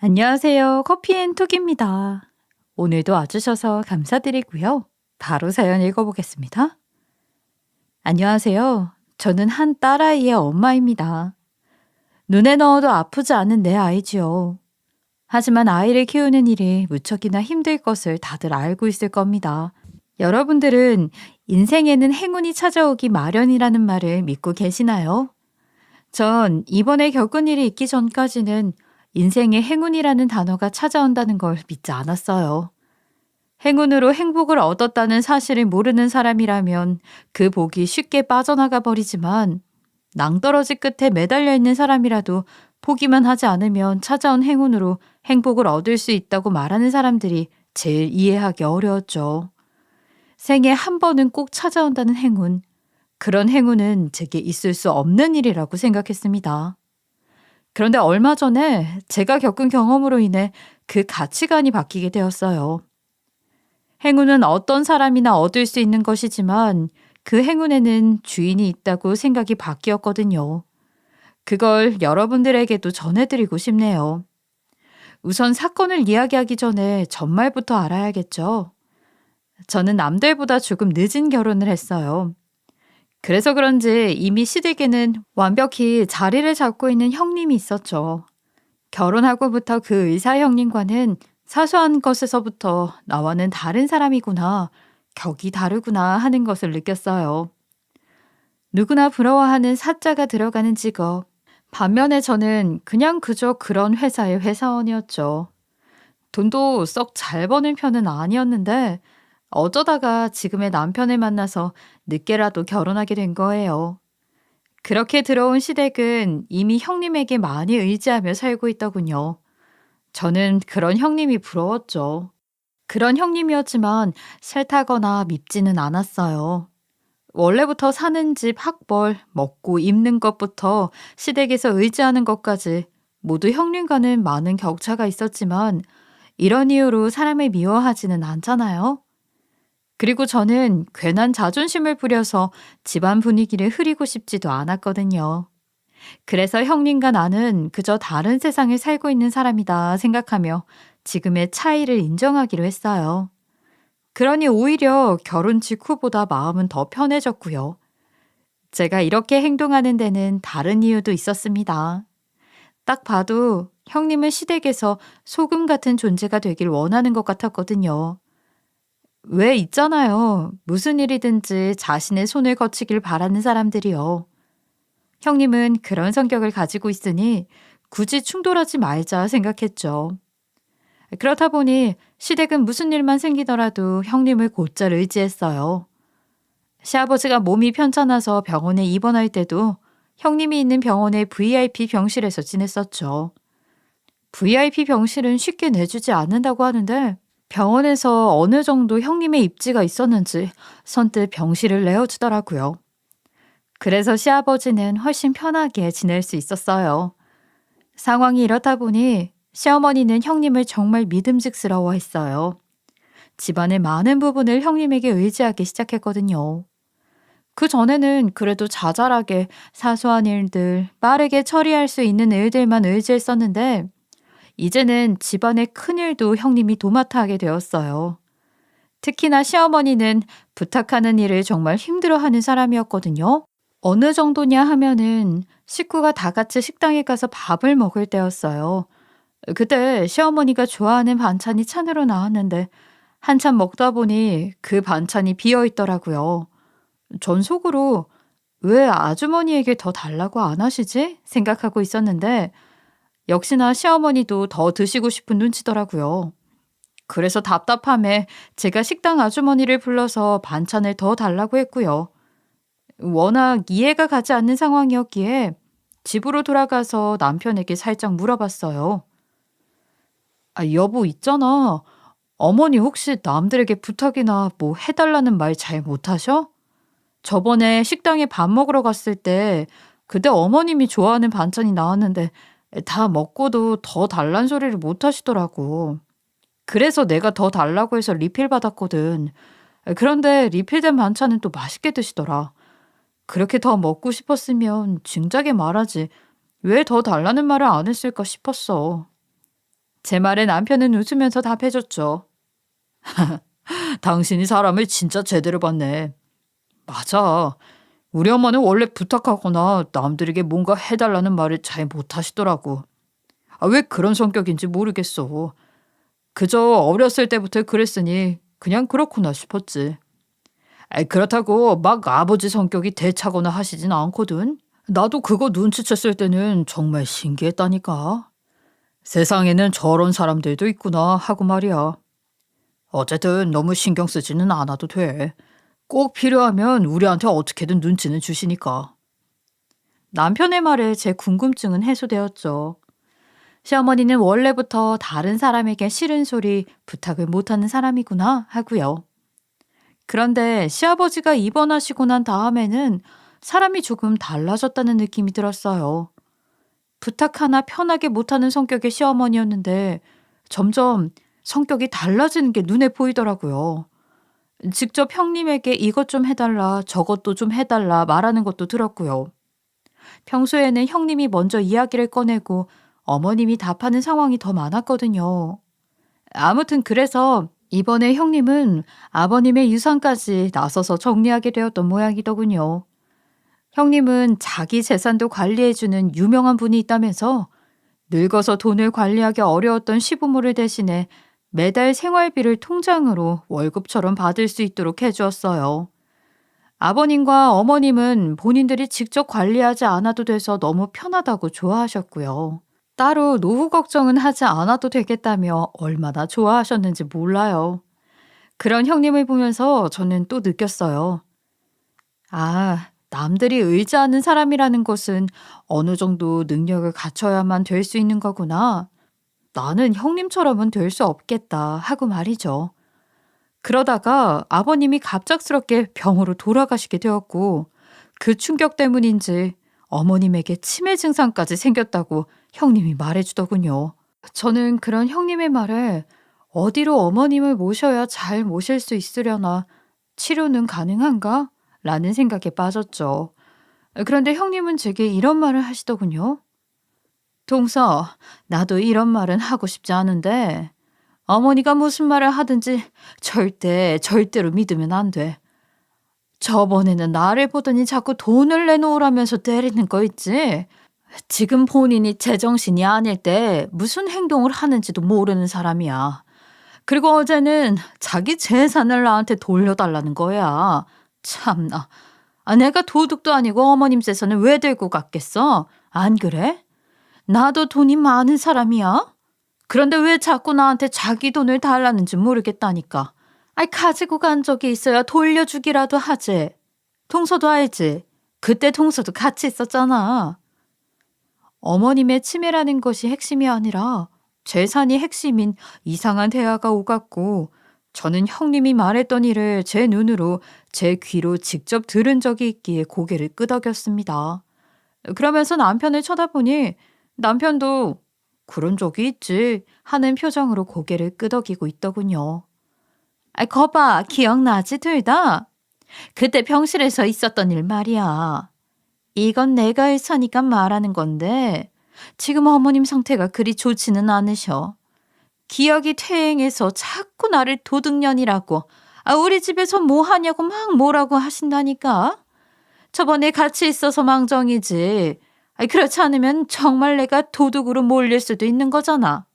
안녕하세요. 커피앤톡입니다. 오늘도 와주셔서 감사드리고요. 바로 사연 읽어보겠습니다. 안녕하세요. 저는 한 딸아이의 엄마입니다. 눈에 넣어도 아프지 않은 내 아이지요. 하지만 아이를 키우는 일이 무척이나 힘들 것을 다들 알고 있을 겁니다. 여러분들은 인생에는 행운이 찾아오기 마련이라는 말을 믿고 계시나요? 전 이번에 겪은 일이 있기 전까지는 인생에 행운이라는 단어가 찾아온다는 걸 믿지 않았어요. 행운으로 행복을 얻었다는 사실을 모르는 사람이라면 그 복이 쉽게 빠져나가 버리지만 낭떠러지 끝에 매달려 있는 사람이라도 포기만 하지 않으면 찾아온 행운으로 행복을 얻을 수 있다고 말하는 사람들이 제일 이해하기 어려웠죠. 생에 한 번은 꼭 찾아온다는 행운. 그런 행운은 제게 있을 수 없는 일이라고 생각했습니다. 그런데 얼마 전에 제가 겪은 경험으로 인해 그 가치관이 바뀌게 되었어요. 행운은 어떤 사람이나 얻을 수 있는 것이지만 그 행운에는 주인이 있다고 생각이 바뀌었거든요. 그걸 여러분들에게도 전해드리고 싶네요. 우선 사건을 이야기하기 전에 전말부터 알아야겠죠. 저는 남들보다 조금 늦은 결혼을 했어요. 그래서 그런지 이미 시댁에는 완벽히 자리를 잡고 있는 형님이 있었죠. 결혼하고부터 그 의사 형님과는 사소한 것에서부터 나와는 다른 사람이구나, 격이 다르구나 하는 것을 느꼈어요. 누구나 부러워하는 사자가 들어가는 직업. 반면에 저는 그냥 그저 그런 회사의 회사원이었죠. 돈도 썩 잘 버는 편은 아니었는데 어쩌다가 지금의 남편을 만나서 늦게라도 결혼하게 된 거예요. 그렇게 들어온 시댁은 이미 형님에게 많이 의지하며 살고 있더군요. 저는 그런 형님이 부러웠죠. 그런 형님이었지만 싫다거나 밉지는 않았어요. 원래부터 사는 집, 학벌, 먹고 입는 것부터 시댁에서 의지하는 것까지 모두 형님과는 많은 격차가 있었지만 이런 이유로 사람을 미워하지는 않잖아요. 그리고 저는 괜한 자존심을 부려서 집안 분위기를 흐리고 싶지도 않았거든요. 그래서 형님과 나는 그저 다른 세상에 살고 있는 사람이다 생각하며 지금의 차이를 인정하기로 했어요. 그러니 오히려 결혼 직후보다 마음은 더 편해졌고요. 제가 이렇게 행동하는 데는 다른 이유도 있었습니다. 딱 봐도 형님은 시댁에서 소금 같은 존재가 되길 원하는 것 같았거든요. 왜 있잖아요. 무슨 일이든지 자신의 손을 거치길 바라는 사람들이요. 형님은 그런 성격을 가지고 있으니 굳이 충돌하지 말자 생각했죠. 그렇다 보니 시댁은 무슨 일만 생기더라도 형님을 곧잘 의지했어요. 시아버지가 몸이 편찮아서 병원에 입원할 때도 형님이 있는 병원의 VIP 병실에서 지냈었죠. VIP 병실은 쉽게 내주지 않는다고 하는데 병원에서 어느 정도 형님의 입지가 있었는지 선뜻 병실을 내어주더라고요. 그래서 시아버지는 훨씬 편하게 지낼 수 있었어요. 상황이 이렇다 보니 시어머니는 형님을 정말 믿음직스러워 했어요. 집안의 많은 부분을 형님에게 의지하기 시작했거든요. 그 전에는 그래도 자잘하게 사소한 일들, 빠르게 처리할 수 있는 일들만 의지했었는데 이제는 집안의 큰 일도 형님이 도맡아 하게 되었어요. 특히나 시어머니는 부탁하는 일을 정말 힘들어하는 사람이었거든요. 어느 정도냐 하면은 식구가 다 같이 식당에 가서 밥을 먹을 때였어요. 그때 시어머니가 좋아하는 반찬이 찬으로 나왔는데 한참 먹다 보니 그 반찬이 비어 있더라고요. 전 속으로 왜 아주머니에게 더 달라고 안 하시지? 생각하고 있었는데 역시나 시어머니도 더 드시고 싶은 눈치더라고요. 그래서 답답함에 제가 식당 아주머니를 불러서 반찬을 더 달라고 했고요. 워낙 이해가 가지 않는 상황이었기에 집으로 돌아가서 남편에게 살짝 물어봤어요. 아, 여보 있잖아. 어머니 혹시 남들에게 부탁이나 뭐 해달라는 말 잘 못하셔? 저번에 식당에 밥 먹으러 갔을 때 그때 어머님이 좋아하는 반찬이 나왔는데 다 먹고도 더 달란 소리를 못 하시더라고. 그래서 내가 더 달라고 해서 리필 받았거든. 그런데 리필된 반찬은 또 맛있게 드시더라. 그렇게 더 먹고 싶었으면 진작에 말하지. 왜 더 달라는 말을 안 했을까 싶었어. 제 말에 남편은 웃으면서 답해줬죠. 당신이 사람을 진짜 제대로 봤네. 맞아. 우리 엄마는 원래 부탁하거나 남들에게 뭔가 해달라는 말을 잘 못하시더라고. 왜 그런 성격인지 모르겠어. 그저 어렸을 때부터 그랬으니 그냥 그렇구나 싶었지. 그렇다고 막 아버지 성격이 대차거나 하시진 않거든. 나도 그거 눈치챘을 때는 정말 신기했다니까. 세상에는 저런 사람들도 있구나 하고 말이야. 어쨌든 너무 신경 쓰지는 않아도 돼. 꼭 필요하면 우리한테 어떻게든 눈치는 주시니까. 남편의 말에 제 궁금증은 해소되었죠. 시어머니는 원래부터 다른 사람에게 싫은 소리, 부탁을 못하는 사람이구나 하고요. 그런데 시아버지가 입원하시고 난 다음에는 사람이 조금 달라졌다는 느낌이 들었어요. 부탁 하나 편하게 못하는 성격의 시어머니였는데 점점 성격이 달라지는 게 눈에 보이더라고요. 직접 형님에게 이것 좀 해달라, 저것도 좀 해달라 말하는 것도 들었고요. 평소에는 형님이 먼저 이야기를 꺼내고 어머님이 답하는 상황이 더 많았거든요. 아무튼 그래서 이번에 형님은 아버님의 유산까지 나서서 정리하게 되었던 모양이더군요. 형님은 자기 재산도 관리해주는 유명한 분이 있다면서 늙어서 돈을 관리하기 어려웠던 시부모를 대신해 매달 생활비를 통장으로 월급처럼 받을 수 있도록 해주었어요. 아버님과 어머님은 본인들이 직접 관리하지 않아도 돼서 너무 편하다고 좋아하셨고요. 따로 노후 걱정은 하지 않아도 되겠다며 얼마나 좋아하셨는지 몰라요. 그런 형님을 보면서 저는 또 느꼈어요. 아, 남들이 의지하는 사람이라는 것은 어느 정도 능력을 갖춰야만 될 수 있는 거구나. 나는 형님처럼은 될 수 없겠다 하고 말이죠. 그러다가 아버님이 갑작스럽게 병으로 돌아가시게 되었고 그 충격 때문인지 어머님에게 치매 증상까지 생겼다고 형님이 말해주더군요. 저는 그런 형님의 말에 어디로 어머님을 모셔야 잘 모실 수 있으려나 치료는 가능한가? 라는 생각에 빠졌죠. 그런데 형님은 제게 이런 말을 하시더군요. 동서, 나도 이런 말은 하고 싶지 않은데 어머니가 무슨 말을 하든지 절대로 믿으면 안 돼. 저번에는 나를 보더니 자꾸 돈을 내놓으라면서 때리는 거 있지? 지금 본인이 제정신이 아닐 때 무슨 행동을 하는지도 모르는 사람이야. 그리고 어제는 자기 재산을 나한테 돌려달라는 거야. 참나. 내가 도둑도 아니고 어머님 재산을 왜 들고 갔겠어? 안 그래? 나도 돈이 많은 사람이야. 그런데 왜 자꾸 나한테 자기 돈을 달라는지 모르겠다니까. 가지고 간 적이 있어야 돌려주기라도 하지. 동서도 알지? 그때 동서도 같이 있었잖아. 어머님의 치매라는 것이 핵심이 아니라 재산이 핵심인 이상한 대화가 오갔고 저는 형님이 말했던 일을 제 눈으로 제 귀로 직접 들은 적이 있기에 고개를 끄덕였습니다. 그러면서 남편을 쳐다보니 남편도 그런 적이 있지 하는 표정으로 고개를 끄덕이고 있더군요. 거봐, 기억나지 둘 다? 그때 병실에서 있었던 일 말이야. 이건 내가 일사니까 말하는 건데 지금 어머님 상태가 그리 좋지는 않으셔. 기억이 퇴행해서 자꾸 나를 도둑년이라고 우리 집에서 뭐 하냐고 막 뭐라고 하신다니까. 저번에 같이 있어서 망정이지. 그렇지 않으면 정말 내가 도둑으로 몰릴 수도 있는 거잖아.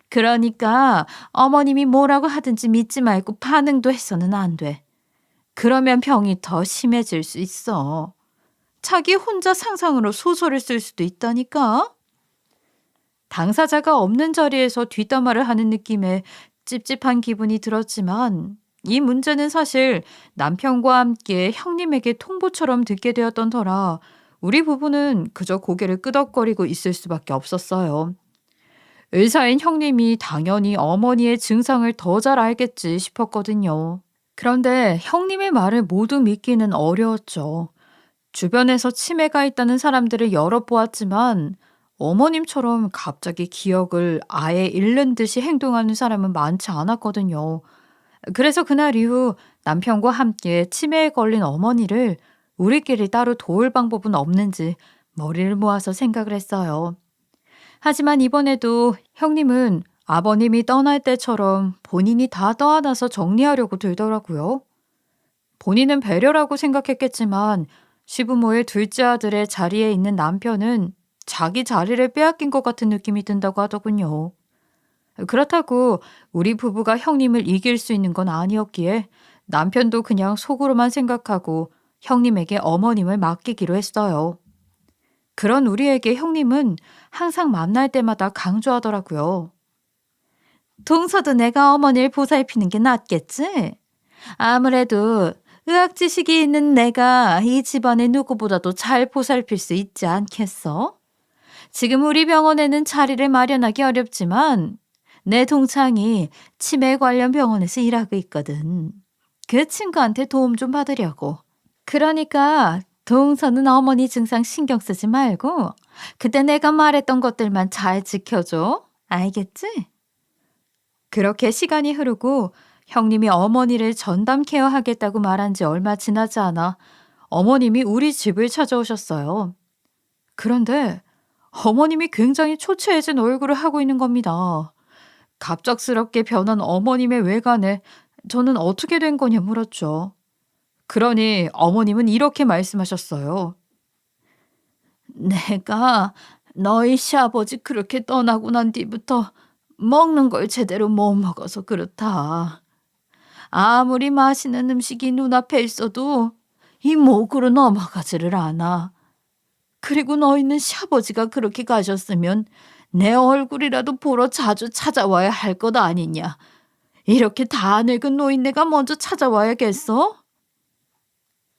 그러니까 어머님이 뭐라고 하든지 믿지 말고 반응도 해서는 안 돼. 그러면 병이 더 심해질 수 있어. 자기 혼자 상상으로 소설을 쓸 수도 있다니까. 당사자가 없는 자리에서 뒷담화를 하는 느낌에 찝찝한 기분이 들었지만 이 문제는 사실 남편과 함께 형님에게 통보처럼 듣게 되었던 터라 우리 부부는 그저 고개를 끄덕거리고 있을 수밖에 없었어요. 의사인 형님이 당연히 어머니의 증상을 더 잘 알겠지 싶었거든요. 그런데 형님의 말을 모두 믿기는 어려웠죠. 주변에서 치매가 있다는 사람들을 여러 보았지만 어머님처럼 갑자기 기억을 아예 잃는 듯이 행동하는 사람은 많지 않았거든요. 그래서 그날 이후 남편과 함께 치매에 걸린 어머니를 우리끼리 따로 도울 방법은 없는지 머리를 모아서 생각을 했어요. 하지만 이번에도 형님은 아버님이 떠날 때처럼 본인이 다 떠안아서 정리하려고 들더라고요. 본인은 배려라고 생각했겠지만 시부모의 둘째 아들의 자리에 있는 남편은 자기 자리를 빼앗긴 것 같은 느낌이 든다고 하더군요. 그렇다고 우리 부부가 형님을 이길 수 있는 건 아니었기에 남편도 그냥 속으로만 생각하고 형님에게 어머님을 맡기기로 했어요. 그런 우리에게 형님은 항상 만날 때마다 강조하더라고요. 동서도 내가 어머니를 보살피는 게 낫겠지? 아무래도 의학 지식이 있는 내가 이 집안의 누구보다도 잘 보살필 수 있지 않겠어? 지금 우리 병원에는 자리를 마련하기 어렵지만 내 동창이 치매 관련 병원에서 일하고 있거든. 그 친구한테 도움 좀 받으려고. 그러니까 동서는 어머니 증상 신경 쓰지 말고 그때 내가 말했던 것들만 잘 지켜줘. 알겠지? 그렇게 시간이 흐르고 형님이 어머니를 전담 케어하겠다고 말한 지 얼마 지나지 않아 어머님이 우리 집을 찾아오셨어요. 그런데 어머님이 굉장히 초췌해진 얼굴을 하고 있는 겁니다. 갑작스럽게 변한 어머님의 외관에 저는 어떻게 된 거냐 물었죠. 그러니 어머님은 이렇게 말씀하셨어요. 내가 너희 시아버지 그렇게 떠나고 난 뒤부터 먹는 걸 제대로 못 먹어서 그렇다. 아무리 맛있는 음식이 눈앞에 있어도 이 목으로 넘어가지를 않아. 그리고 너희는 시아버지가 그렇게 가셨으면 내 얼굴이라도 보러 자주 찾아와야 할 것 아니냐. 이렇게 다 늙은 노인네가 먼저 찾아와야겠어?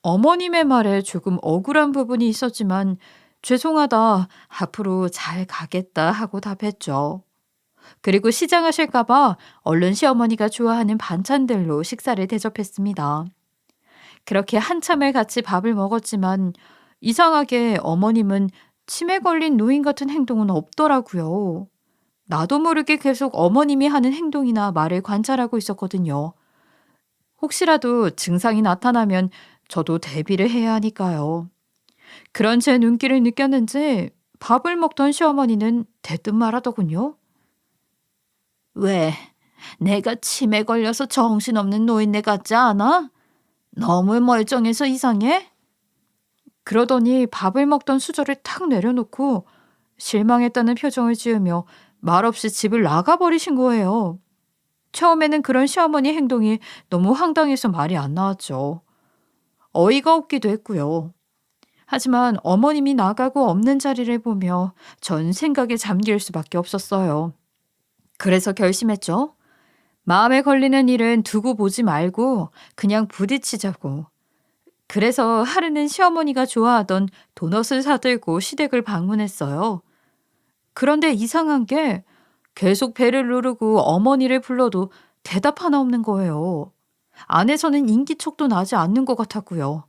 어머님의 말에 조금 억울한 부분이 있었지만 죄송하다, 앞으로 잘 가겠다 하고 답했죠. 그리고 시장하실까봐 얼른 시어머니가 좋아하는 반찬들로 식사를 대접했습니다. 그렇게 한참을 같이 밥을 먹었지만 이상하게 어머님은 치매 걸린 노인 같은 행동은 없더라고요. 나도 모르게 계속 어머님이 하는 행동이나 말을 관찰하고 있었거든요. 혹시라도 증상이 나타나면 저도 대비를 해야 하니까요. 그런 제 눈길을 느꼈는지 밥을 먹던 시어머니는 대뜸 말하더군요. 왜? 내가 치매 걸려서 정신없는 노인네 같지 않아? 너무 멀쩡해서 이상해? 그러더니 밥을 먹던 수저를 탁 내려놓고 실망했다는 표정을 지으며 말없이 집을 나가버리신 거예요. 처음에는 그런 시어머니 행동이 너무 황당해서 말이 안 나왔죠. 어이가 없기도 했고요. 하지만 어머님이 나가고 없는 자리를 보며 전 생각에 잠길 수밖에 없었어요. 그래서 결심했죠. 마음에 걸리는 일은 두고 보지 말고 그냥 부딪히자고. 그래서 하루는 시어머니가 좋아하던 도넛을 사들고 시댁을 방문했어요. 그런데 이상한 게 계속 배를 누르고 어머니를 불러도 대답 하나 없는 거예요. 안에서는 인기척도 나지 않는 것 같았고요.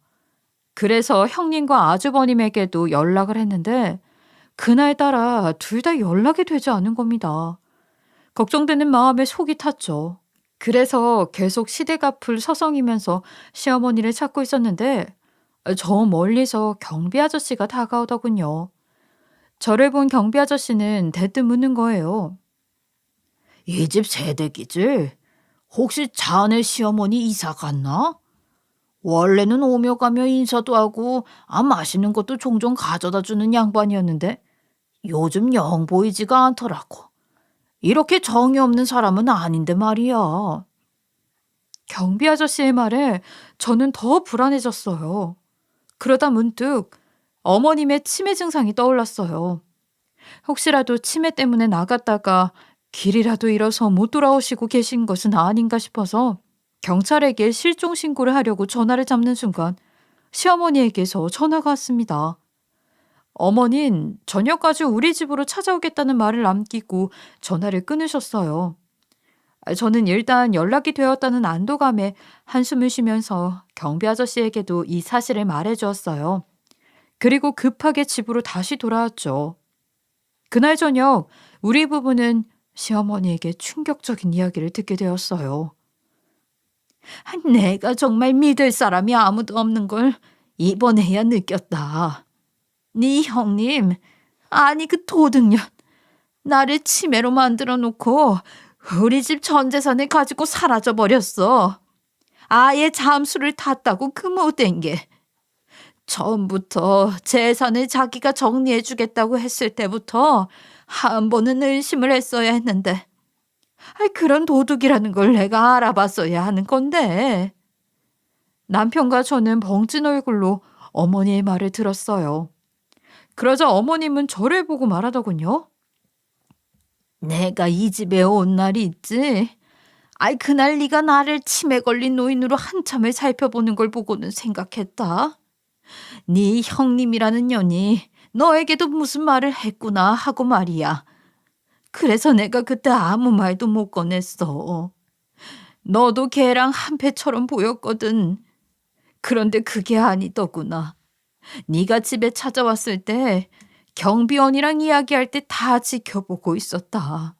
그래서 형님과 아주버님에게도 연락을 했는데 그날따라 둘 다 연락이 되지 않은 겁니다. 걱정되는 마음에 속이 탔죠. 그래서 계속 시댁 앞을 서성이면서 시어머니를 찾고 있었는데 저 멀리서 경비 아저씨가 다가오더군요. 저를 본 경비 아저씨는 대뜸 묻는 거예요. 이 집 새댁이지? 혹시 자네 시어머니 이사 갔나? 원래는 오며 가며 인사도 하고 맛있는 것도 종종 가져다 주는 양반이었는데 요즘 영 보이지가 않더라고. 이렇게 정이 없는 사람은 아닌데 말이야. 경비 아저씨의 말에 저는 더 불안해졌어요. 그러다 문득 어머님의 치매 증상이 떠올랐어요. 혹시라도 치매 때문에 나갔다가 길이라도 잃어서 못 돌아오시고 계신 것은 아닌가 싶어서 경찰에게 실종 신고를 하려고 전화를 잡는 순간 시어머니에게서 전화가 왔습니다. 어머닌 저녁까지 우리 집으로 찾아오겠다는 말을 남기고 전화를 끊으셨어요. 저는 일단 연락이 되었다는 안도감에 한숨을 쉬면서 경비 아저씨에게도 이 사실을 말해주었어요. 그리고 급하게 집으로 다시 돌아왔죠. 그날 저녁 우리 부부는 시어머니에게 충격적인 이야기를 듣게 되었어요. 내가 정말 믿을 사람이 아무도 없는 걸 이번에야 느꼈다. 네 형님, 아니 그 도둑년, 나를 치매로 만들어 놓고 우리 집 전 재산을 가지고 사라져 버렸어. 아예 잠수를 탔다고 그 못된 게. 처음부터 재산을 자기가 정리해 주겠다고 했을 때부터 한 번은 의심을 했어야 했는데, 그런 도둑이라는 걸 내가 알아봤어야 하는 건데. 남편과 저는 벙찐 얼굴로 어머니의 말을 들었어요. 그러자 어머님은 저를 보고 말하더군요. 내가 이 집에 온 날이 있지. 그날 네가 나를 치매 걸린 노인으로 한참을 살펴보는 걸 보고는 생각했다. 네 형님이라는 년이 너에게도 무슨 말을 했구나 하고 말이야. 그래서 내가 그때 아무 말도 못 꺼냈어. 너도 걔랑 한패처럼 보였거든. 그런데 그게 아니더구나. 네가 집에 찾아왔을 때 경비원이랑 이야기할 때 다 지켜보고 있었다.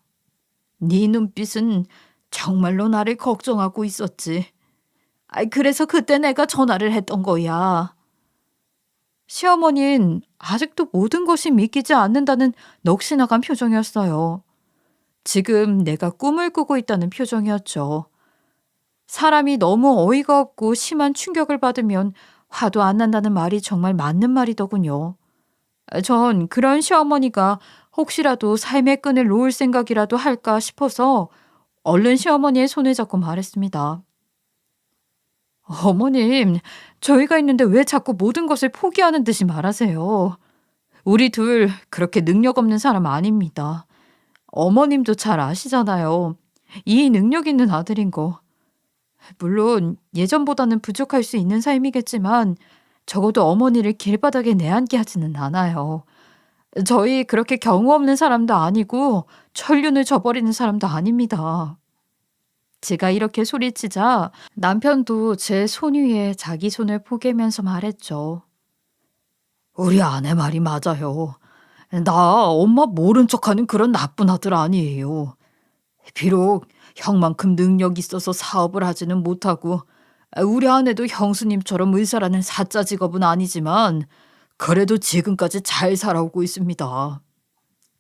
네 눈빛은 정말로 나를 걱정하고 있었지. 그래서 그때 내가 전화를 했던 거야. 시어머니는 아직도 모든 것이 믿기지 않는다는 넋이 나간 표정이었어요. 지금 내가 꿈을 꾸고 있다는 표정이었죠. 사람이 너무 어이가 없고 심한 충격을 받으면 화도 안 난다는 말이 정말 맞는 말이더군요. 전 그런 시어머니가 혹시라도 삶의 끈을 놓을 생각이라도 할까 싶어서 얼른 시어머니의 손을 잡고 말했습니다. 어머님, 저희가 있는데 왜 자꾸 모든 것을 포기하는 듯이 말하세요? 우리 둘 그렇게 능력 없는 사람 아닙니다. 어머님도 잘 아시잖아요. 이 능력 있는 아들인 거. 물론 예전보다는 부족할 수 있는 삶이겠지만 적어도 어머니를 길바닥에 내앉게 하지는 않아요. 저희 그렇게 경우 없는 사람도 아니고 천륜을 저버리는 사람도 아닙니다. 제가 이렇게 소리치자 남편도 제 손 위에 자기 손을 포개면서 말했죠. 우리 아내 말이 맞아요. 나 엄마 모른 척하는 그런 나쁜 아들 아니에요. 비록 형만큼 능력 있어서 사업을 하지는 못하고 우리 아내도 형수님처럼 의사라는 사자 직업은 아니지만 그래도 지금까지 잘 살아오고 있습니다.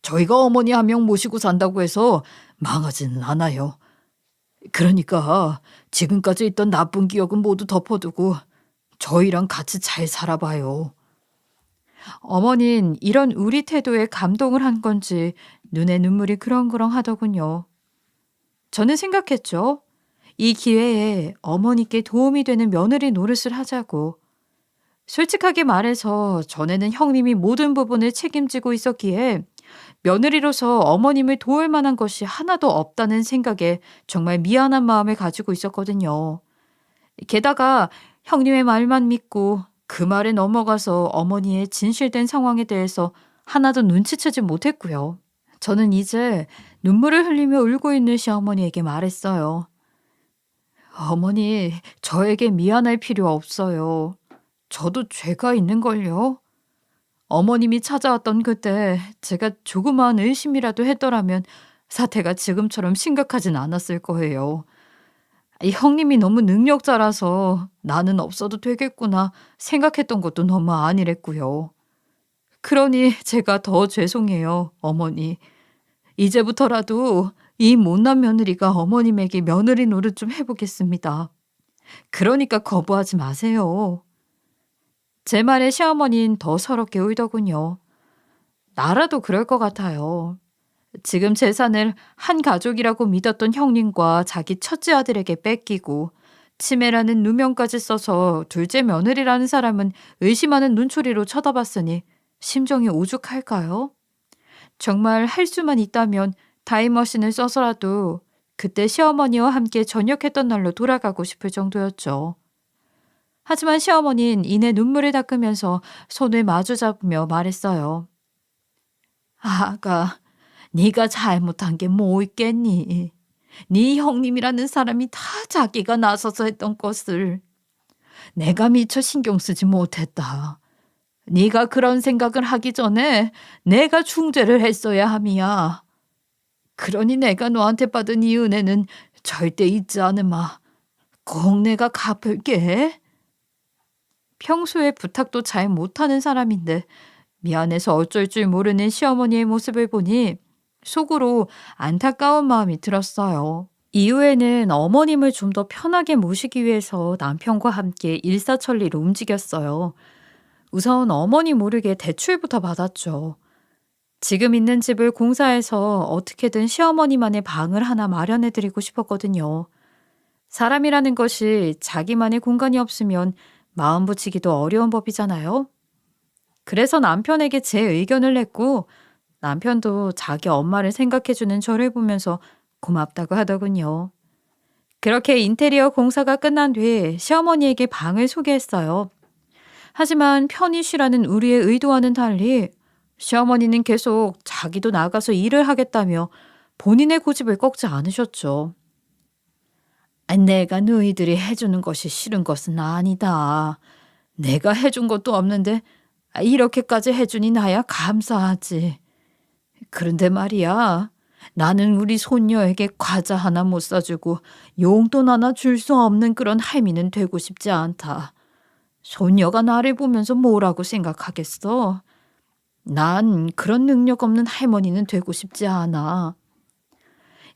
저희가 어머니 한 명 모시고 산다고 해서 망하지는 않아요. 그러니까 지금까지 있던 나쁜 기억은 모두 덮어두고 저희랑 같이 잘 살아봐요. 어머닌 이런 우리 태도에 감동을 한 건지 눈에 눈물이 그렁그렁 하더군요. 저는 생각했죠. 이 기회에 어머니께 도움이 되는 며느리 노릇을 하자고. 솔직하게 말해서 전에는 형님이 모든 부분을 책임지고 있었기에 며느리로서 어머님을 도울 만한 것이 하나도 없다는 생각에 정말 미안한 마음을 가지고 있었거든요. 게다가 형님의 말만 믿고 그 말에 넘어가서 어머니의 진실된 상황에 대해서 하나도 눈치채지 못했고요. 저는 이제 눈물을 흘리며 울고 있는 시어머니에게 말했어요. 어머니, 저에게 미안할 필요 없어요. 저도 죄가 있는걸요. 어머님이 찾아왔던 그때 제가 조그마한 의심이라도 했더라면 사태가 지금처럼 심각하진 않았을 거예요. 이 형님이 너무 능력자라서 나는 없어도 되겠구나 생각했던 것도 너무 아니랬고요. 그러니 제가 더 죄송해요, 어머니. 이제부터라도 이 못난 며느리가 어머님에게 며느리 노릇 좀 해보겠습니다. 그러니까 거부하지 마세요. 제 말에 시어머니는 더 서럽게 울더군요. 나라도 그럴 것 같아요. 지금 재산을 한 가족이라고 믿었던 형님과 자기 첫째 아들에게 뺏기고 치매라는 누명까지 써서 둘째 며느리라는 사람은 의심하는 눈초리로 쳐다봤으니 심정이 오죽할까요? 정말 할 수만 있다면 타임머신을 써서라도 그때 시어머니와 함께 전역했던 날로 돌아가고 싶을 정도였죠. 하지만 시어머니는 이내 눈물을 닦으면서 손을 마주잡으며 말했어요. 아가, 네가 잘못한 게 뭐 있겠니? 네 형님이라는 사람이 다 자기가 나서서 했던 것을 내가 미처 신경 쓰지 못했다. 네가 그런 생각을 하기 전에 내가 중재를 했어야 함이야. 그러니 내가 너한테 받은 이 은혜는 절대 잊지 않으마. 꼭 내가 갚을게. 평소에 부탁도 잘 못하는 사람인데 미안해서 어쩔 줄 모르는 시어머니의 모습을 보니 속으로 안타까운 마음이 들었어요. 이후에는 어머님을 좀 더 편하게 모시기 위해서 남편과 함께 일사천리로 움직였어요. 우선 어머니 모르게 대출부터 받았죠. 지금 있는 집을 공사해서 어떻게든 시어머니만의 방을 하나 마련해 드리고 싶었거든요. 사람이라는 것이 자기만의 공간이 없으면 마음 붙이기도 어려운 법이잖아요. 그래서 남편에게 제 의견을 냈고 남편도 자기 엄마를 생각해주는 저를 보면서 고맙다고 하더군요. 그렇게 인테리어 공사가 끝난 뒤 시어머니에게 방을 소개했어요. 하지만 편히 쉬라는 우리의 의도와는 달리 시어머니는 계속 자기도 나가서 일을 하겠다며 본인의 고집을 꺾지 않으셨죠. 내가 너희들이 해주는 것이 싫은 것은 아니다. 내가 해준 것도 없는데 이렇게까지 해주니 나야 감사하지. 그런데 말이야, 나는 우리 손녀에게 과자 하나 못 사주고 용돈 하나 줄 수 없는 그런 할미는 되고 싶지 않다. 손녀가 나를 보면서 뭐라고 생각하겠어? 난 그런 능력 없는 할머니는 되고 싶지 않아.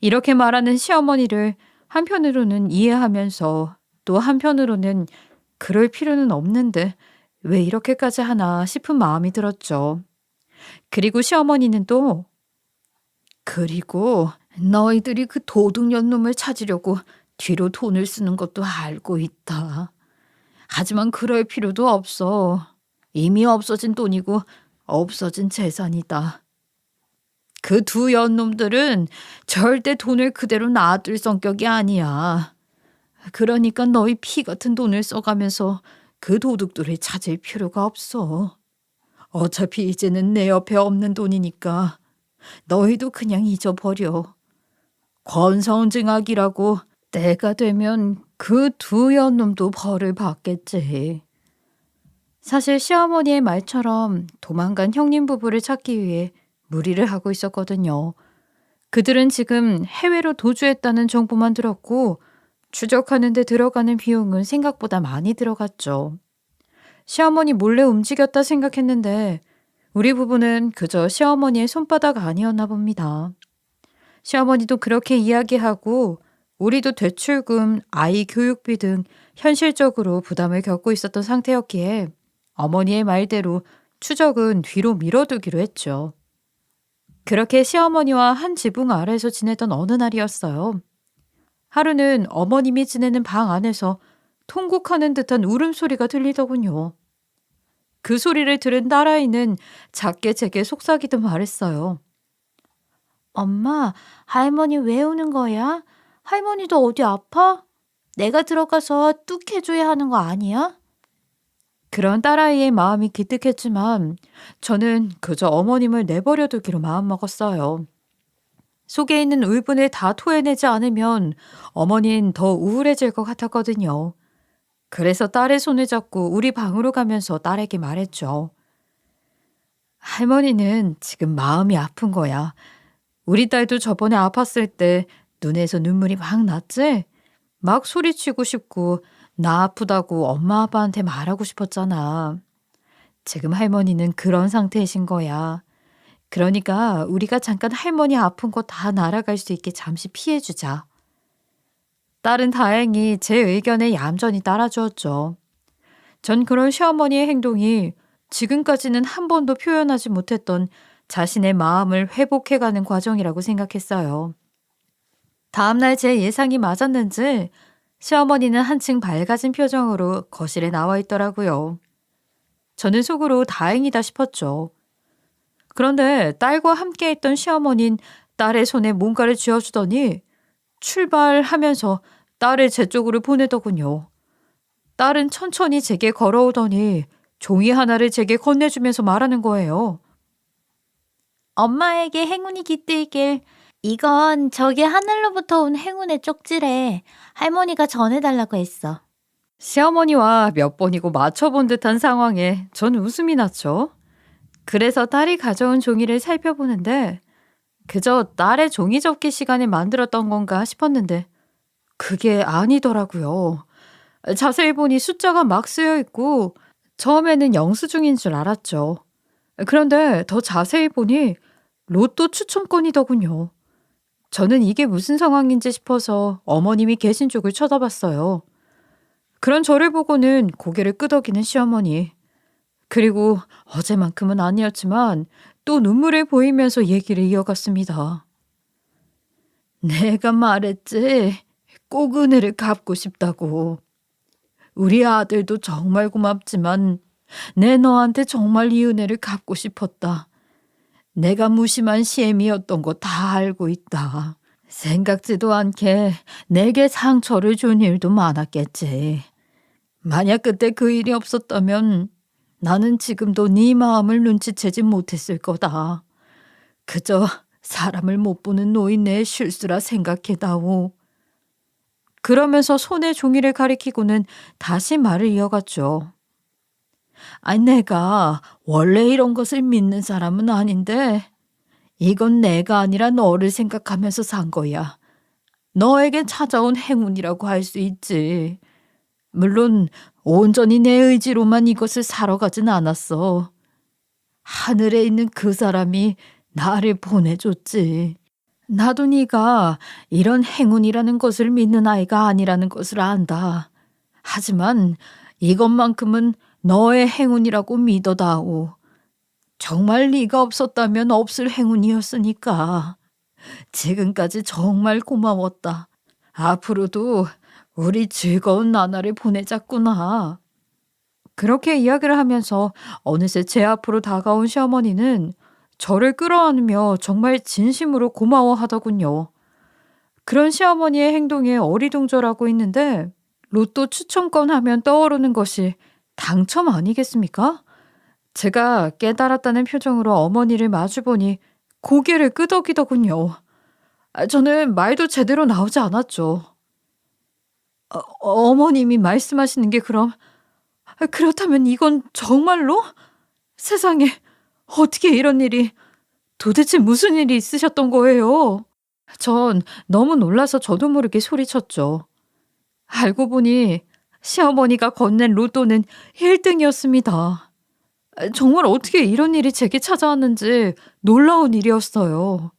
이렇게 말하는 시어머니를 한편으로는 이해하면서 또 한편으로는 그럴 필요는 없는데 왜 이렇게까지 하나 싶은 마음이 들었죠. 그리고 시어머니는 또 그리고 너희들이 그 도둑년 놈을 찾으려고 뒤로 돈을 쓰는 것도 알고 있다. 하지만 그럴 필요도 없어. 이미 없어진 돈이고 없어진 재산이다. 그 두 연놈들은 절대 돈을 그대로 놔둘 성격이 아니야. 그러니까 너희 피 같은 돈을 써가면서 그 도둑들을 찾을 필요가 없어. 어차피 이제는 내 옆에 없는 돈이니까 너희도 그냥 잊어버려. 권선징악이라고 때가 되면 그 두 연놈도 벌을 받겠지. 사실 시어머니의 말처럼 도망간 형님 부부를 찾기 위해 무리를 하고 있었거든요. 그들은 지금 해외로 도주했다는 정보만 들었고 추적하는 데 들어가는 비용은 생각보다 많이 들어갔죠. 시어머니 몰래 움직였다 생각했는데 우리 부부는 그저 시어머니의 손바닥 아니었나 봅니다. 시어머니도 그렇게 이야기하고 우리도 대출금, 아이 교육비 등 현실적으로 부담을 겪고 있었던 상태였기에 어머니의 말대로 추적은 뒤로 미뤄두기로 했죠. 그렇게 시어머니와 한 지붕 아래에서 지내던 어느 날이었어요. 하루는 어머님이 지내는 방 안에서 통곡하는 듯한 울음소리가 들리더군요. 그 소리를 들은 딸아이는 작게 제게 속삭이듯 말했어요. 엄마, 할머니 왜 우는 거야? 할머니도 어디 아파? 내가 들어가서 뚝 해줘야 하는 거 아니야? 그런 딸아이의 마음이 기특했지만 저는 그저 어머님을 내버려 두기로 마음먹었어요. 속에 있는 울분을 다 토해내지 않으면 어머니는 더 우울해질 것 같았거든요. 그래서 딸의 손을 잡고 우리 방으로 가면서 딸에게 말했죠. 할머니는 지금 마음이 아픈 거야. 우리 딸도 저번에 아팠을 때 눈에서 눈물이 막 났지? 막 소리치고 싶고 나 아프다고 엄마 아빠한테 말하고 싶었잖아. 지금 할머니는 그런 상태이신 거야. 그러니까 우리가 잠깐 할머니 아픈 거 다 날아갈 수 있게 잠시 피해주자. 딸은 다행히 제 의견에 얌전히 따라주었죠. 전 그런 시어머니의 행동이 지금까지는 한 번도 표현하지 못했던 자신의 마음을 회복해가는 과정이라고 생각했어요. 다음날 제 예상이 맞았는지 시어머니는 한층 밝아진 표정으로 거실에 나와 있더라고요. 저는 속으로 다행이다 싶었죠. 그런데 딸과 함께 있던 시어머니는 딸의 손에 뭔가를 쥐어주더니 출발하면서 딸을 제 쪽으로 보내더군요. 딸은 천천히 제게 걸어오더니 종이 하나를 제게 건네주면서 말하는 거예요. 엄마에게 행운이 깃들길. 이건 저기 하늘로부터 온 행운의 쪽지래. 할머니가 전해달라고 했어. 시어머니와 몇 번이고 맞춰본 듯한 상황에 전 웃음이 났죠. 그래서 딸이 가져온 종이를 살펴보는데 그저 딸의 종이 접기 시간에 만들었던 건가 싶었는데 그게 아니더라고요. 자세히 보니 숫자가 막 쓰여 있고 처음에는 영수증인 줄 알았죠. 그런데 더 자세히 보니 로또 추첨권이더군요. 저는 이게 무슨 상황인지 싶어서 어머님이 계신 쪽을 쳐다봤어요. 그런 저를 보고는 고개를 끄덕이는 시어머니. 그리고 어제만큼은 아니었지만 또 눈물을 보이면서 얘기를 이어갔습니다. 내가 말했지. 꼭 은혜를 갚고 싶다고. 우리 아들도 정말 고맙지만 내 너한테 정말 이 은혜를 갚고 싶었다. 내가 무심한 시엠이었던 거 다 알고 있다. 생각지도 않게 내게 상처를 준 일도 많았겠지. 만약 그때 그 일이 없었다면 나는 지금도 네 마음을 눈치채지 못했을 거다. 그저 사람을 못 보는 노인네의 실수라 생각해다오. 그러면서 손에 종이를 가리키고는 다시 말을 이어갔죠. 아니, 내가 원래 이런 것을 믿는 사람은 아닌데 이건 내가 아니라 너를 생각하면서 산 거야. 너에게 찾아온 행운이라고 할 수 있지. 물론 온전히 내 의지로만 이것을 사러 가진 않았어. 하늘에 있는 그 사람이 나를 보내줬지. 나도 네가 이런 행운이라는 것을 믿는 아이가 아니라는 것을 안다. 하지만 이것만큼은 너의 행운이라고 믿어다오. 정말 네가 없었다면 없을 행운이었으니까. 지금까지 정말 고마웠다. 앞으로도 우리 즐거운 나날을 보내자꾸나. 그렇게 이야기를 하면서 어느새 제 앞으로 다가온 시어머니는 저를 끌어안으며 정말 진심으로 고마워하더군요. 그런 시어머니의 행동에 어리둥절하고 있는데 로또 추첨권 하면 떠오르는 것이 당첨 아니겠습니까? 제가 깨달았다는 표정으로 어머니를 마주보니 고개를 끄덕이더군요. 저는 말도 제대로 나오지 않았죠. 어머님이 말씀하시는 게 그렇다면 이건 정말로? 세상에, 어떻게 이런 일이, 도대체 무슨 일이 있으셨던 거예요? 전 너무 놀라서 저도 모르게 소리쳤죠. 알고 보니 시어머니가 건넨 로또는 1등이었습니다. 정말 어떻게 이런 일이 제게 찾아왔는지 놀라운 일이었어요.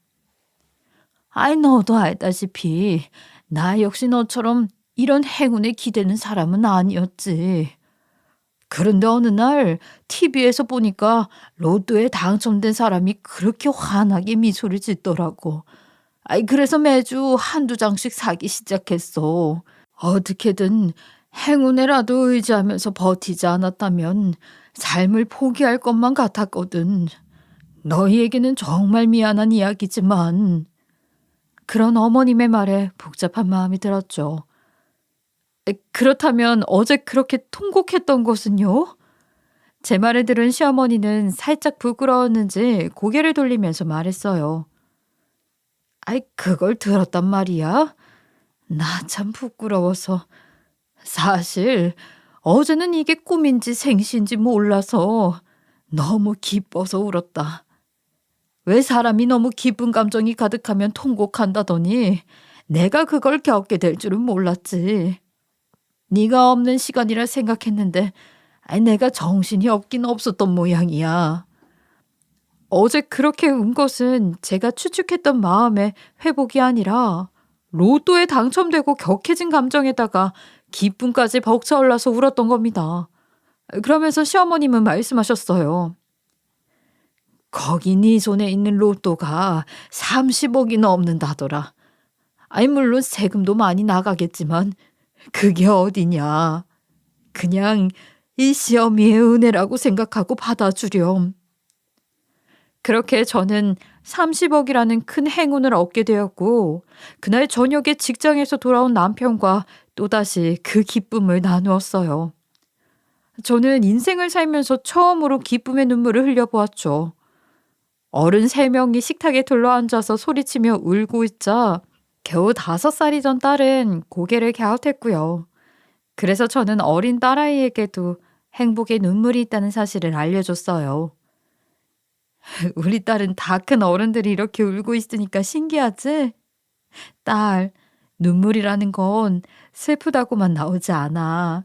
아이, 너도 알다시피 나 역시 너처럼 이런 행운에 기대는 사람은 아니었지. 그런데 어느 날 TV에서 보니까 로또에 당첨된 사람이 그렇게 환하게 미소를 짓더라고. 아이, 그래서 매주 한두 장씩 사기 시작했어. 어떻게든 행운에라도 의지하면서 버티지 않았다면 삶을 포기할 것만 같았거든. 너희에게는 정말 미안한 이야기지만. 그런 어머님의 말에 복잡한 마음이 들었죠. 그렇다면 어제 그렇게 통곡했던 것은요? 제 말을 들은 시어머니는 살짝 부끄러웠는지 고개를 돌리면서 말했어요. 아이, 그걸 들었단 말이야? 나 참 부끄러워서. 사실 어제는 이게 꿈인지 생시인지 몰라서 너무 기뻐서 울었다. 왜 사람이 너무 기쁜 감정이 가득하면 통곡한다더니 내가 그걸 겪게 될 줄은 몰랐지. 네가 없는 시간이라 생각했는데 내가 정신이 없긴 없었던 모양이야. 어제 그렇게 운 것은 제가 추측했던 마음의 회복이 아니라 로또에 당첨되고 격해진 감정에다가 기쁨까지 벅차올라서 울었던 겁니다. 그러면서 시어머님은 말씀하셨어요. 거기 네 손에 있는 로또가 30억이 넘는다더라. 아니, 물론 세금도 많이 나가겠지만 그게 어디냐. 그냥 이 시어미의 은혜라고 생각하고 받아주렴. 그렇게 저는 30억이라는 큰 행운을 얻게 되었고 그날 저녁에 직장에서 돌아온 남편과 또다시 그 기쁨을 나누었어요. 저는 인생을 살면서 처음으로 기쁨의 눈물을 흘려보았죠. 어른 3명이 식탁에 둘러앉아서 소리치며 울고 있자 겨우 5살이던 딸은 고개를 갸웃했고요. 그래서 저는 어린 딸아이에게도 행복의 눈물이 있다는 사실을 알려줬어요. 우리 딸은 다 큰 어른들이 이렇게 울고 있으니까 신기하지? 딸, 눈물이라는 건 슬프다고만 나오지 않아.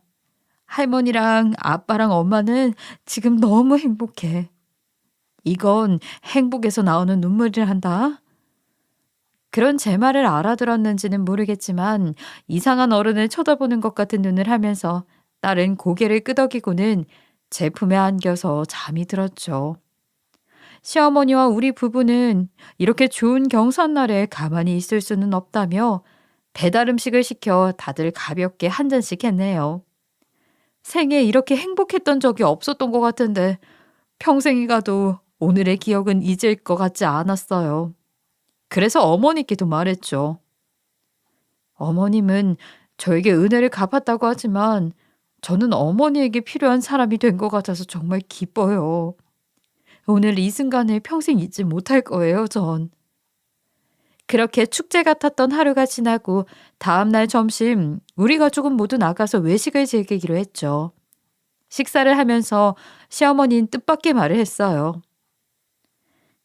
할머니랑 아빠랑 엄마는 지금 너무 행복해. 이건 행복에서 나오는 눈물이란다. 그런 제 말을 알아들었는지는 모르겠지만 이상한 어른을 쳐다보는 것 같은 눈을 하면서 딸은 고개를 끄덕이고는 제 품에 안겨서 잠이 들었죠. 시어머니와 우리 부부는 이렇게 좋은 경사날에 가만히 있을 수는 없다며 배달 음식을 시켜 다들 가볍게 한 잔씩 했네요. 생에 이렇게 행복했던 적이 없었던 것 같은데 평생이 가도 오늘의 기억은 잊을 것 같지 않았어요. 그래서 어머니께도 말했죠. 어머님은 저에게 은혜를 갚았다고 하지만 저는 어머니에게 필요한 사람이 된 것 같아서 정말 기뻐요. 오늘 이 순간을 평생 잊지 못할 거예요, 전. 그렇게 축제 같았던 하루가 지나고 다음날 점심 우리 가족은 모두 나가서 외식을 즐기기로 했죠. 식사를 하면서 시어머니는 뜻밖의 말을 했어요.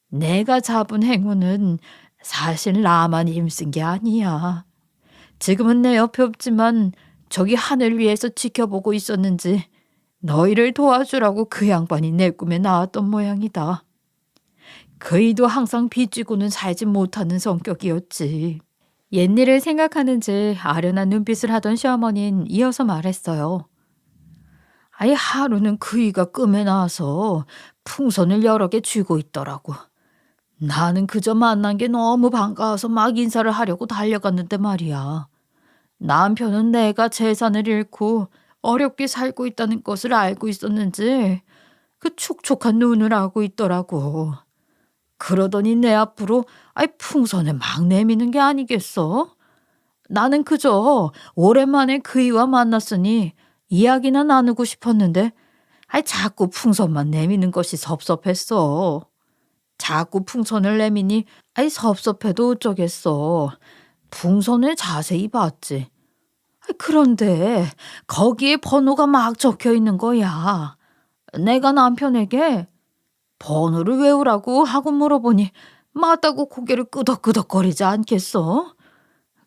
내가 잡은 행운은 사실 나만 힘쓴 게 아니야. 지금은 내 옆에 없지만 저기 하늘 위에서 지켜보고 있었는지 너희를 도와주라고 그 양반이 내 꿈에 나왔던 모양이다. 그이도 항상 빚지고는 살지 못하는 성격이었지. 옛일을 생각하는지 아련한 눈빛을 하던 시어머니는 이어서 말했어요. 아이 하루는 그이가 꿈에 나와서 풍선을 여러 개 쥐고 있더라고. 나는 그저 만난 게 너무 반가워서 막 인사를 하려고 달려갔는데 말이야. 남편은 내가 재산을 잃고 어렵게 살고 있다는 것을 알고 있었는지 그 촉촉한 눈을 하고 있더라고. 그러더니 내 앞으로 아이 풍선을 막 내미는 게 아니겠어? 나는 그저 오랜만에 그이와 만났으니 이야기나 나누고 싶었는데 아이 자꾸 풍선만 내미는 것이 섭섭했어. 자꾸 풍선을 내미니 아이 섭섭해도 어쩌겠어. 풍선을 자세히 봤지. 그런데 거기에 번호가 막 적혀 있는 거야. 내가 남편에게 번호를 외우라고 하고 물어보니 맞다고 고개를 끄덕끄덕거리지 않겠어?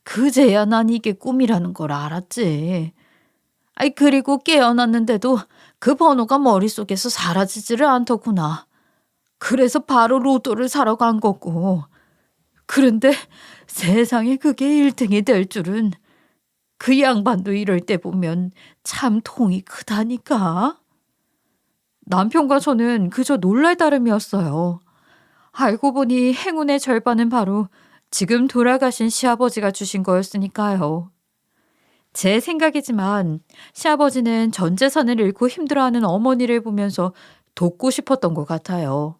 그제야 난 이게 꿈이라는 걸 알았지. 아이 그리고 깨어났는데도 그 번호가 머릿속에서 사라지지를 않더구나. 그래서 바로 로또를 사러 간 거고. 그런데 세상에 그게 1등이 될 줄은. 그 양반도 이럴 때 보면 참 통이 크다니까. 남편과 저는 그저 놀랄 따름이었어요. 알고 보니 행운의 절반은 바로 지금 돌아가신 시아버지가 주신 거였으니까요. 제 생각이지만 시아버지는 전 재산을 잃고 힘들어하는 어머니를 보면서 돕고 싶었던 것 같아요.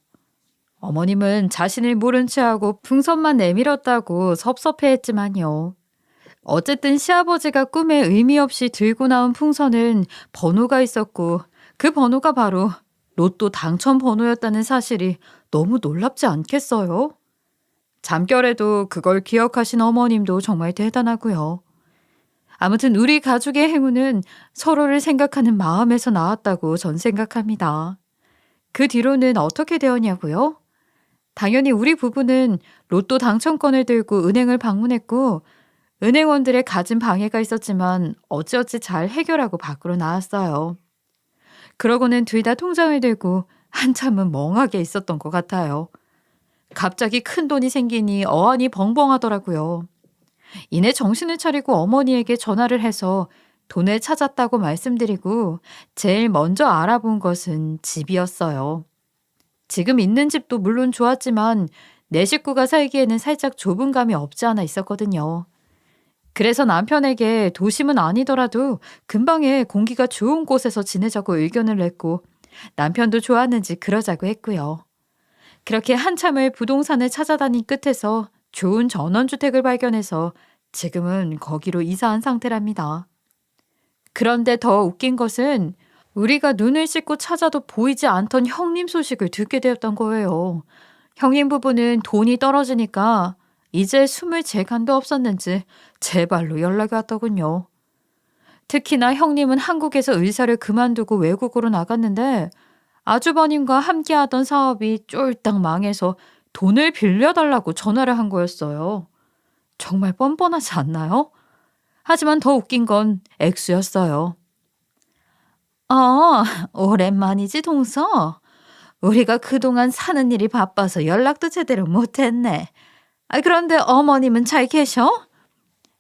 어머님은 자신을 모른 체하고 풍선만 내밀었다고 섭섭해했지만요. 어쨌든 시아버지가 꿈에 의미 없이 들고 나온 풍선은 번호가 있었고 그 번호가 바로 로또 당첨 번호였다는 사실이 너무 놀랍지 않겠어요? 잠결에도 그걸 기억하신 어머님도 정말 대단하고요. 아무튼 우리 가족의 행운은 서로를 생각하는 마음에서 나왔다고 전 생각합니다. 그 뒤로는 어떻게 되었냐고요? 당연히 우리 부부는 로또 당첨권을 들고 은행을 방문했고 은행원들의 갖은 방해가 있었지만 어찌어찌 잘 해결하고 밖으로 나왔어요. 그러고는 둘 다 통장을 들고 한참은 멍하게 있었던 것 같아요. 갑자기 큰 돈이 생기니 어안이 벙벙하더라고요. 이내 정신을 차리고 어머니에게 전화를 해서 돈을 찾았다고 말씀드리고 제일 먼저 알아본 것은 집이었어요. 지금 있는 집도 물론 좋았지만 내 식구가 살기에는 살짝 좁은 감이 없지 않아 있었거든요. 그래서 남편에게 도심은 아니더라도 근방에 공기가 좋은 곳에서 지내자고 의견을 냈고 남편도 좋았는지 그러자고 했고요. 그렇게 한참을 부동산을 찾아다닌 끝에서 좋은 전원주택을 발견해서 지금은 거기로 이사한 상태랍니다. 그런데 더 웃긴 것은 우리가 눈을 씻고 찾아도 보이지 않던 형님 소식을 듣게 되었던 거예요. 형님 부부는 돈이 떨어지니까 이제 숨을 재간도 없었는지 제 발로 연락이 왔더군요. 특히나 형님은 한국에서 의사를 그만두고 외국으로 나갔는데 아주버님과 함께하던 사업이 쫄딱 망해서 돈을 빌려달라고 전화를 한 거였어요. 정말 뻔뻔하지 않나요? 하지만 더 웃긴 건 액수였어요. 오랜만이지 동서? 우리가 그동안 사는 일이 바빠서 연락도 제대로 못했네. 그런데 어머님은 잘 계셔?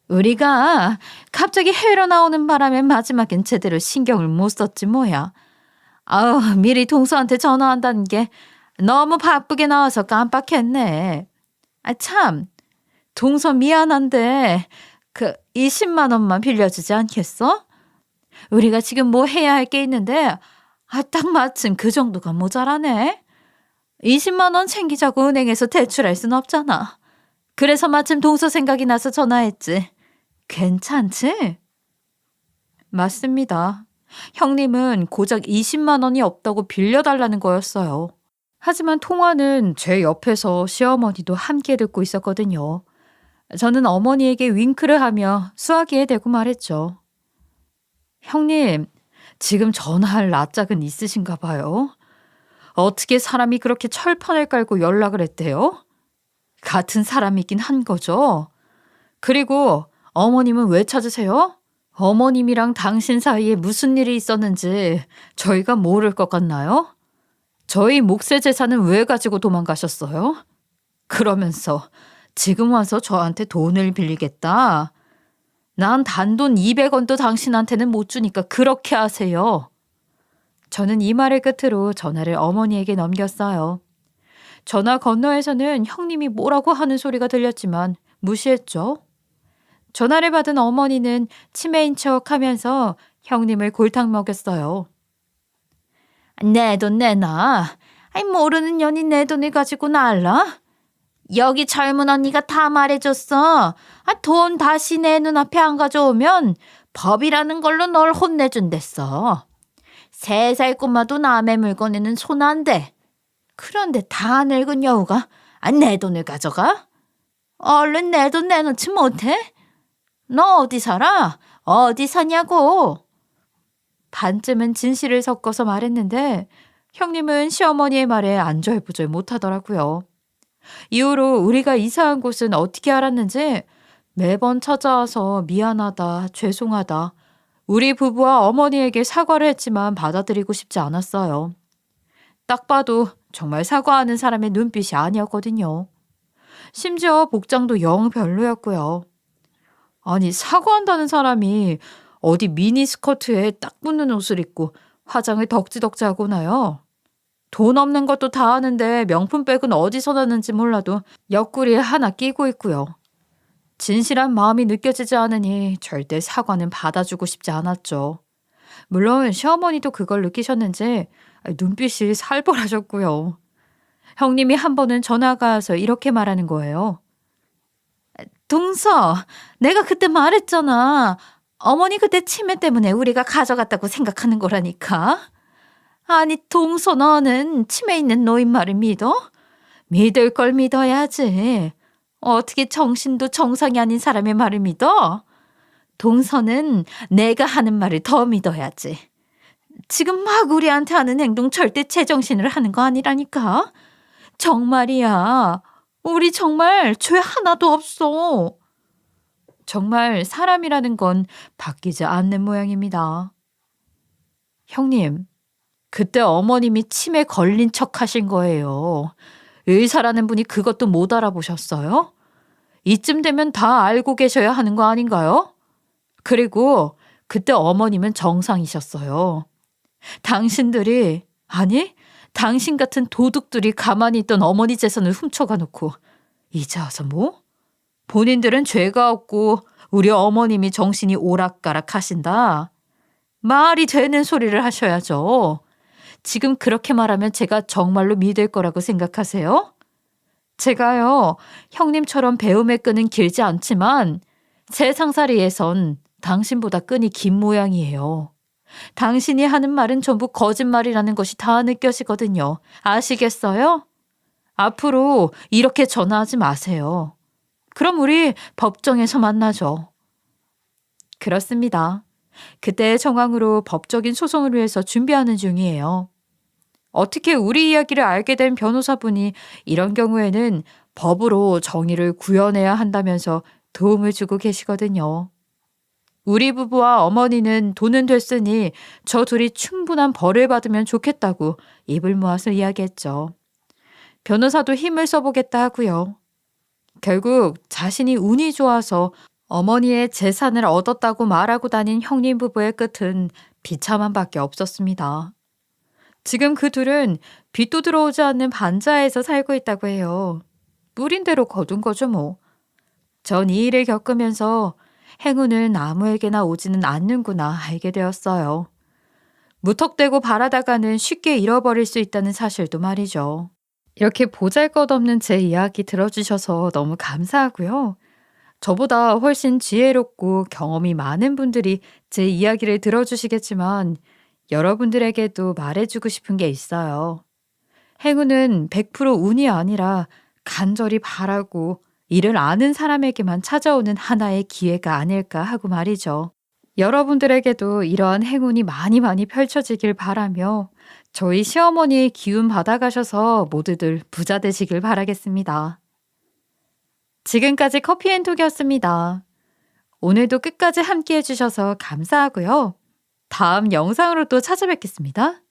우리가 갑자기 해외로 나오는 바람에 마지막엔 제대로 신경을 못 썼지 뭐야. 아우, 미리 동서한테 전화한다는 게 너무 바쁘게 나와서 깜빡했네. 참, 동서 미안한데 그 20만 원만 빌려주지 않겠어? 우리가 지금 뭐 해야 할 게 있는데 딱 마침 그 정도가 모자라네. 20만 원 챙기자고 은행에서 대출할 순 없잖아. 그래서 마침 동서 생각이 나서 전화했지. 괜찮지? 맞습니다. 형님은 고작 20만 원이 없다고 빌려달라는 거였어요. 하지만 통화는 제 옆에서 시어머니도 함께 듣고 있었거든요. 저는 어머니에게 윙크를 하며 수화기에 대고 말했죠. 형님, 지금 전화할 낯짝은 있으신가 봐요. 어떻게 사람이 그렇게 철판을 깔고 연락을 했대요? 같은 사람이긴 한 거죠. 그리고 어머님은 왜 찾으세요? 어머님이랑 당신 사이에 무슨 일이 있었는지 저희가 모를 것 같나요? 저희 몫의 재산은 왜 가지고 도망가셨어요? 그러면서 지금 와서 저한테 돈을 빌리겠다. 난 단돈 200원도 당신한테는 못 주니까 그렇게 하세요. 저는 이 말을 끝으로 전화를 어머니에게 넘겼어요. 전화 건너에서는 형님이 뭐라고 하는 소리가 들렸지만 무시했죠. 전화를 받은 어머니는 치매인 척 하면서 형님을 골탕 먹였어요. 내 돈 내놔. 모르는 년이 내 돈을 가지고 날라? 여기 젊은 언니가 다 말해줬어. 돈 다시 내 눈앞에 안 가져오면 법이라는 걸로 널 혼내준댔어. 3살 꼬마도 남의 물건에는 손 안 대. 그런데 다 늙은 여우가 내 돈을 가져가? 얼른 내 돈 내놓지 못해? 너 어디 살아? 어디 사냐고? 반쯤은 진실을 섞어서 말했는데 형님은 시어머니의 말에 안절부절 못하더라고요. 이후로 우리가 이사한 곳은 어떻게 알았는지 매번 찾아와서 미안하다, 죄송하다. 우리 부부와 어머니에게 사과를 했지만 받아들이고 싶지 않았어요. 딱 봐도 정말 사과하는 사람의 눈빛이 아니었거든요. 심지어 복장도 영 별로였고요. 아니, 사과한다는 사람이 어디 미니스커트에 딱 붙는 옷을 입고 화장을 덕지덕지 하고 나요. 돈 없는 것도 다 아는데 명품백은 어디서 났는지 몰라도 옆구리에 하나 끼고 있고요. 진실한 마음이 느껴지지 않으니 절대 사과는 받아주고 싶지 않았죠. 물론 시어머니도 그걸 느끼셨는지 눈빛이 살벌하셨고요. 형님이 한 번은 전화가 와서 이렇게 말하는 거예요. 동서, 내가 그때 말했잖아. 어머니 그때 치매 때문에 우리가 가져갔다고 생각하는 거라니까. 아니, 동서 너는 치매 있는 노인 말을 믿어? 믿을 걸 믿어야지. 어떻게 정신도 정상이 아닌 사람의 말을 믿어? 동서는 내가 하는 말을 더 믿어야지. 지금 막 우리한테 하는 행동 절대 제정신으로 하는 거 아니라니까. 정말이야. 우리 정말 죄 하나도 없어. 정말 사람이라는 건 바뀌지 않는 모양입니다. 형님, 그때 어머님이 치매 걸린 척 하신 거예요. 의사라는 분이 그것도 못 알아보셨어요? 이쯤 되면 다 알고 계셔야 하는 거 아닌가요? 그리고 그때 어머님은 정상이셨어요. 당신들이, 아니, 당신 같은 도둑들이 가만히 있던 어머니 재산을 훔쳐가 놓고 이제 와서 뭐? 본인들은 죄가 없고 우리 어머님이 정신이 오락가락 하신다. 말이 되는 소리를 하셔야죠. 지금 그렇게 말하면 제가 정말로 믿을 거라고 생각하세요? 제가요, 형님처럼 배움의 끈은 길지 않지만 세상살이에선 당신보다 끈이 긴 모양이에요. 당신이 하는 말은 전부 거짓말이라는 것이 다 느껴지거든요. 아시겠어요? 앞으로 이렇게 전화하지 마세요. 그럼 우리 법정에서 만나죠. 그렇습니다. 그때의 정황으로 법적인 소송을 위해서 준비하는 중이에요. 어떻게 우리 이야기를 알게 된 변호사분이 이런 경우에는 법으로 정의를 구현해야 한다면서 도움을 주고 계시거든요. 우리 부부와 어머니는 돈은 됐으니 저 둘이 충분한 벌을 받으면 좋겠다고 입을 모아서 이야기했죠. 변호사도 힘을 써보겠다 하고요. 결국 자신이 운이 좋아서 어머니의 재산을 얻었다고 말하고 다닌 형님 부부의 끝은 비참함밖에 없었습니다. 지금 그 둘은 빚도 들어오지 않는 반자에서 살고 있다고 해요. 뿌린 대로 거둔 거죠 뭐. 전 이 일을 겪으면서 행운은 아무에게나 오지는 않는구나 알게 되었어요. 무턱대고 바라다가는 쉽게 잃어버릴 수 있다는 사실도 말이죠. 이렇게 보잘것없는 제 이야기 들어주셔서 너무 감사하고요. 저보다 훨씬 지혜롭고 경험이 많은 분들이 제 이야기를 들어주시겠지만 여러분들에게도 말해주고 싶은 게 있어요. 행운은 100% 운이 아니라 간절히 바라고 이를 아는 사람에게만 찾아오는 하나의 기회가 아닐까 하고 말이죠. 여러분들에게도 이러한 행운이 많이 많이 펼쳐지길 바라며 저희 시어머니의 기운 받아가셔서 모두들 부자 되시길 바라겠습니다. 지금까지 커피앤톡이었습니다. 오늘도 끝까지 함께 해주셔서 감사하고요. 다음 영상으로 또 찾아뵙겠습니다.